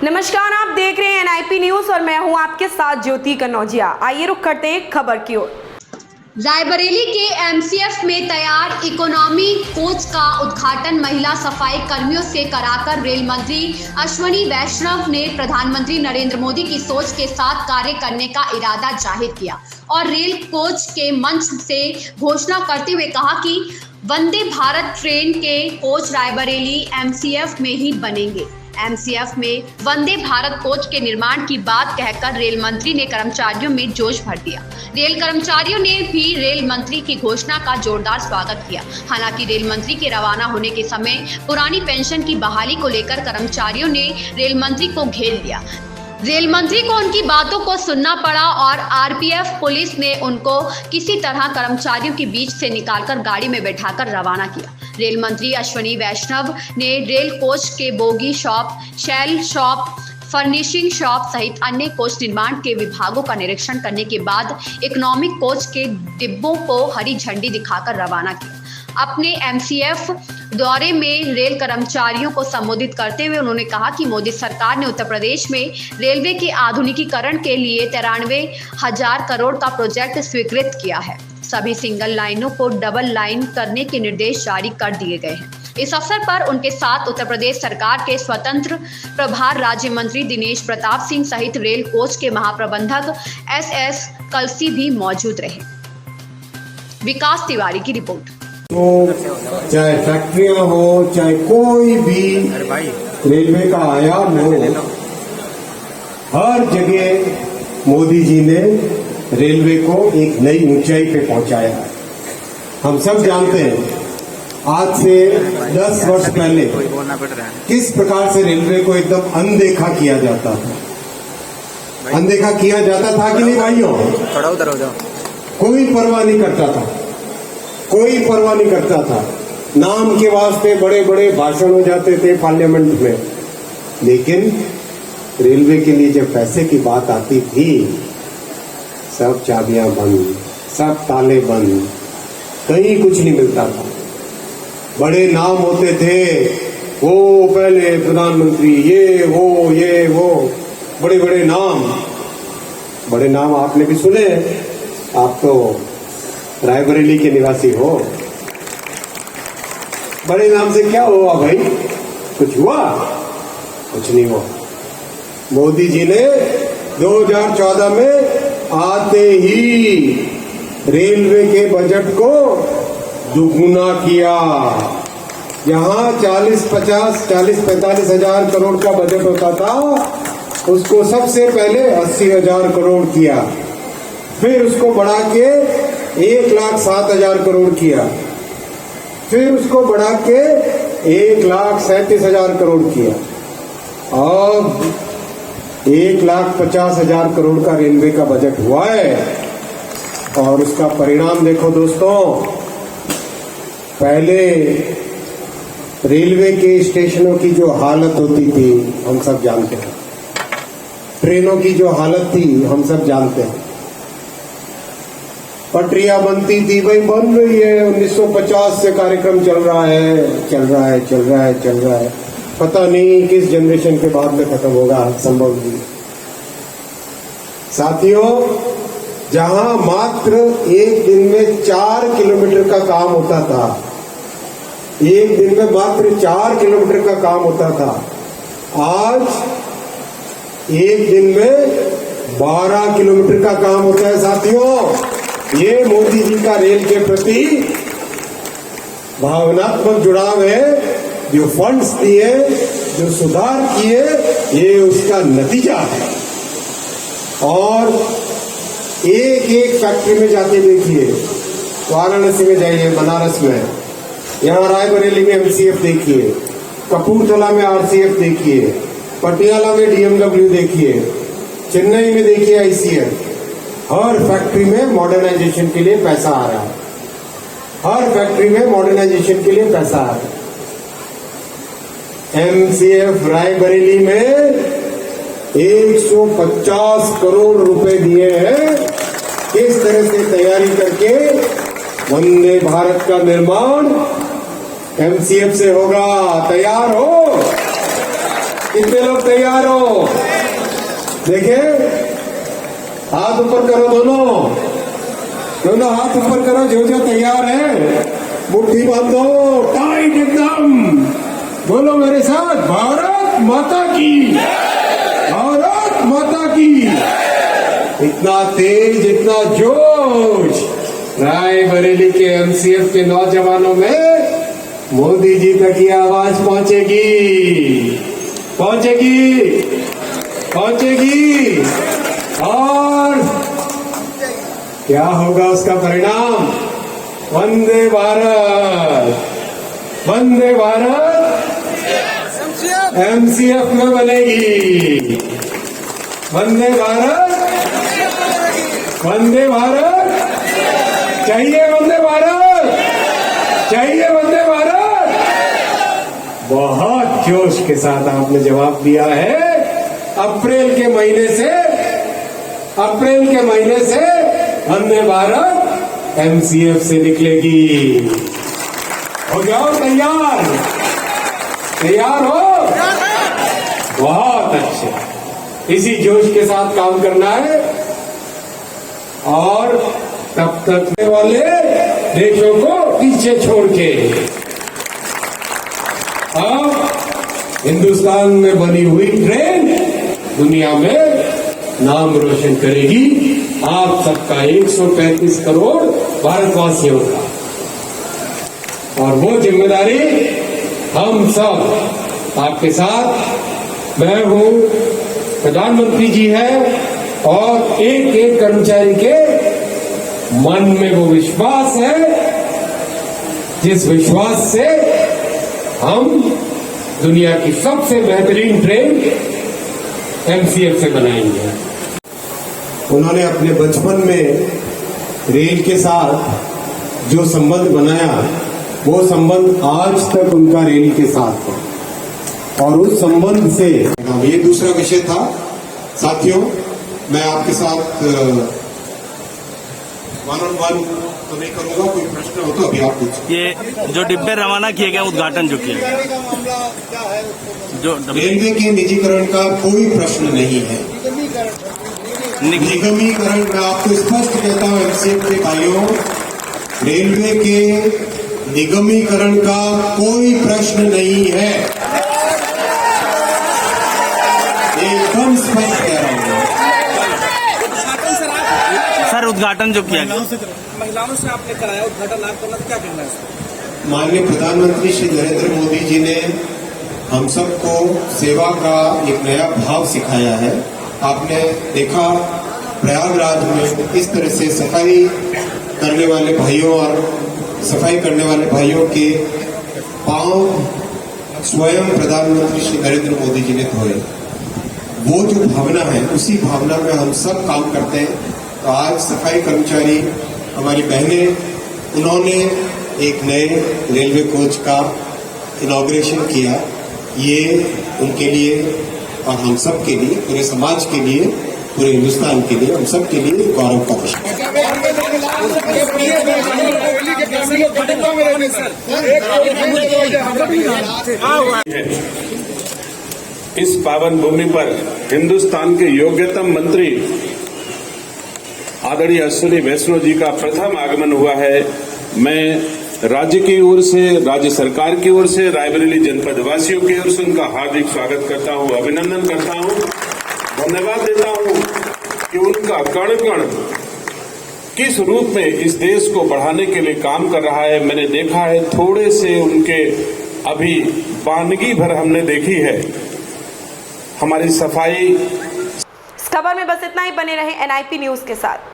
नमस्कार, आप देख रहे हैं NIP न्यूज और मैं हूं आपके साथ ज्योति कनौजिया। आइए रुक करते हैं खबर की ओर। रायबरेली के MCF में तैयार इकोनॉमी कोच का उद्घाटन महिला सफाई कर्मियों से कराकर रेल मंत्री अश्विनी वैष्णव ने प्रधानमंत्री नरेंद्र मोदी की सोच के साथ कार्य करने का इरादा जाहिर किया और रेल कोच के मंच से घोषणा करते हुए कहा कि वंदे भारत ट्रेन के कोच रायबरेली MCF में ही बनेंगे। MCF में वंदे भारत कोच के निर्माण की बात कहकर रेल मंत्री ने कर्मचारियों में जोश भर दिया। रेल कर्मचारियों ने भी रेल मंत्री की घोषणा का जोरदार स्वागत किया। हालांकि रेल मंत्री के रवाना होने के समय पुरानी पेंशन की बहाली को लेकर कर्मचारियों ने रेल मंत्री को घेर लिया। रेल मंत्री को उनकी बातों को सुनना पड़ा और RPF पुलिस ने उनको किसी तरह कर्मचारियों के बीच से निकालकर गाड़ी में बैठाकर रवाना किया। रेल मंत्री अश्विनी वैष्णव ने रेल कोच के bogie shop, shell shop, furnishing shop सहित अन्य कोच निर्माण के विभागों का निरीक्षण करने के बाद इकोनॉमिक कोच के डिब्बों को हरी झंडी दिखाकर रवाना किया। अपने MCF दौरे में रेल कर्मचारियों को संबोधित करते हुए उन्होंने कहा कि मोदी सरकार ने उत्तर प्रदेश में रेलवे के आधुनिकीकरण के लिए 93,000 करोड़ का प्रोजेक्ट स्वीकृत किया है। सभी सिंगल लाइनों को डबल लाइन करने के निर्देश जारी कर दिए गए हैं। इस अवसर पर उनके साथ उत्तर प्रदेश सरकार के स्वतंत्र प्रभार राज्य मंत्री दिनेश प्रताप सिंह सहित रेल कोच के महाप्रबंधक SS कलसी भी मौजूद रहे। विकास तिवारी की रिपोर्ट। तो चाहे फैक्ट्रियां हो, चाहे कोई भी रेलवे का आयाम हो, हर जगह मोदी जी ने रेलवे को एक नई ऊंचाई पे पहुंचाया है। हम सब जानते हैं आज से 10 वर्ष पहले किस प्रकार से रेलवे को एकदम अनदेखा किया जाता था। अनदेखा किया जाता था कि नहीं भाइयों? थोड़ा उधर हो जाओ। कोई परवाह नहीं करता था, कोई परवाह नहीं करता था। नाम के वास्ते बड़े बड़े भाषण हो जाते थे पार्लियामेंट में, लेकिन रेलवे के लिए जब पैसे की बात आती थी सब चाबियां बंद, सब ताले बंद, कहीं कुछ नहीं मिलता था। बड़े नाम होते थे, वो पहले प्रधानमंत्री, ये वो बड़े बड़े नाम आपने भी सुने। आप तो रायबरेली के निवासी हो। बड़े नाम से क्या हुआ भाई? कुछ हुआ? कुछ नहीं हुआ। मोदी जी ने 2014 में आते ही रेलवे के बजट को दुगुना किया। जहां 40-45 हजार करोड़ का बजट होता था, उसको सबसे पहले 80,000 करोड़ किया। फिर उसको बढ़ा के 1,07,000 करोड़ किया। फिर उसको बढ़ा के 1,37,000 करोड़ किया। अब 1,50,000 करोड़ का रेलवे का बजट हुआ है। और उसका परिणाम देखो दोस्तों, पहले रेलवे के स्टेशनों की जो हालत होती थी हम सब जानते हैं, ट्रेनों की जो हालत थी हम सब जानते हैं। पटरियां बनती थी, भाई बन रही है, 1950 से कार्यक्रम चल रहा है। पता नहीं किस जनरेशन के बाद में खत्म होगा, संभव नहीं। साथियों, जहां मात्र एक दिन में 4 किलोमीटर का काम होता था, एक दिन में मात्र 4 किलोमीटर का काम होता था, आज एक दिन में 12 किलोमीटर का काम होता है। साथियों, ये मोदी जी का रेल के प्रति भावनात्मक जुड़ाव है। जो फंड्स दिए, जो सुधार किए, ये उसका नतीजा है। और एक एक फैक्ट्री में जाके देखिए, वाराणसी में जाइए, बनारस में, यहाँ रायबरेली में MCF देखिए, कपूरथला में RCF देखिए, पटियाला में DMW देखिए, चेन्नई में देखिए ICF। हर फैक्ट्री में मॉडर्नाइजेशन के लिए पैसा आ रहा है। हर फैक्ट्री में मॉडर्नाइजेशन के लिए पैसा आ रहा है। MCF रायबरेली में 150 करोड़ रुपए दिए हैं। किस तरह से तैयारी करके वंदे भारत का निर्माण MCF से होगा। तैयार हो? कितने लोग तैयार हो? देखिए, हाथ ऊपर करो दोनों हाथ ऊपर करो जो तैयार है। मुट्ठी बांधो टाइट एकदम। बोलो मेरे साथ, भारत माता की, भारत माता की। इतना तेज, इतना जोश रायबरेली के एमसीएफ के नौजवानों में मोदी जी तक ये आवाज पहुंचेगी। और क्या होगा उसका परिणाम? वंदे भारत एमसीएफ में बनेगी। वंदे भारत चाहिए, वंदे भारत। बहुत जोश के साथ आपने जवाब दिया है। अप्रैल के महीने से वंदे भारत एमसीएफ से निकलेगी। हो जाओ तैयार हो? बहुत अच्छे। इसी जोश के साथ काम करना है और तब तक वाले देशों को पीछे छोड़ के अब हिंदुस्तान में बनी हुई ट्रेन दुनिया में नाम रोशन करेगी। आप सबका 135 करोड़ भारतवासियों का, और वो जिम्मेदारी हम सब आपके साथ। मैं हूं, प्रधानमंत्री जी है, और एक एक कर्मचारी के मन में वो विश्वास है जिस विश्वास से हम दुनिया की सबसे बेहतरीन ट्रेन एमसीएफ से बनाएंगे। उन्होंने अपने बचपन में रेल के साथ जो संबंध बनाया, वो संबंध आज तक उनका रेल के साथ है, और उस संबंध से ये दूसरा विषय था। साथियों, मैं आपके साथ वन ऑन वन तो नहीं करूंगा, कोई प्रश्न हो तो अभी आप पूछिए। ये जो डिब्बे रवाना किए गए, उद्घाटन जो किया गया, जो रेलवे के निजीकरण का कोई प्रश्न नहीं है। निगमीकरण, मैं आपको स्पष्ट कहता हूं एमसीएफ के भाइयों, रेलवे के निगमीकरण का कोई प्रश्न नहीं है। एकदम स्पष्ट कह रहा हूं। सर, उद्घाटन जो किया गया, महिलाओं से आपने कराया उद्घाटन, आप करना, क्या कहना है? माननीय प्रधानमंत्री श्री नरेंद्र मोदी जी ने हम सबको सेवा का एक नया भाव सिखाया है। आपने देखा प्रयागराज में किस तरह से सफाई करने वाले भाइयों के पांव स्वयं प्रधानमंत्री श्री नरेंद्र मोदी जी ने धोए। वो जो भावना है, उसी भावना में हम सब काम करते हैं। तो आज सफाई कर्मचारी हमारी बहनें, उन्होंने एक नए रेलवे कोच का इनॉग्रेशन किया। ये उनके लिए और हम सब के लिए, पूरे समाज के लिए, पूरे हिंदुस्तान के लिए, हम सब के लिए गौरव का विषय है। इस पावन भूमि पर हिंदुस्तान के योग्यतम मंत्री आदरणीय अश्विनी वैष्णव जी का प्रथम आगमन हुआ है। मैं राज्य की ओर से, राज्य सरकार की ओर से, रायबरेली जनपद वासियों की ओर से उनका हार्दिक स्वागत करता हूं, अभिनंदन करता हूं, धन्यवाद देता हूं कि उनका कण कण किस रूप में इस देश को बढ़ाने के लिए काम कर रहा है। मैंने देखा है, थोड़े से उनके अभी वानगी भर हमने देखी है हमारी सफाई। इस खबर में बस इतना ही। बने रहे एनआईपी न्यूज के साथ।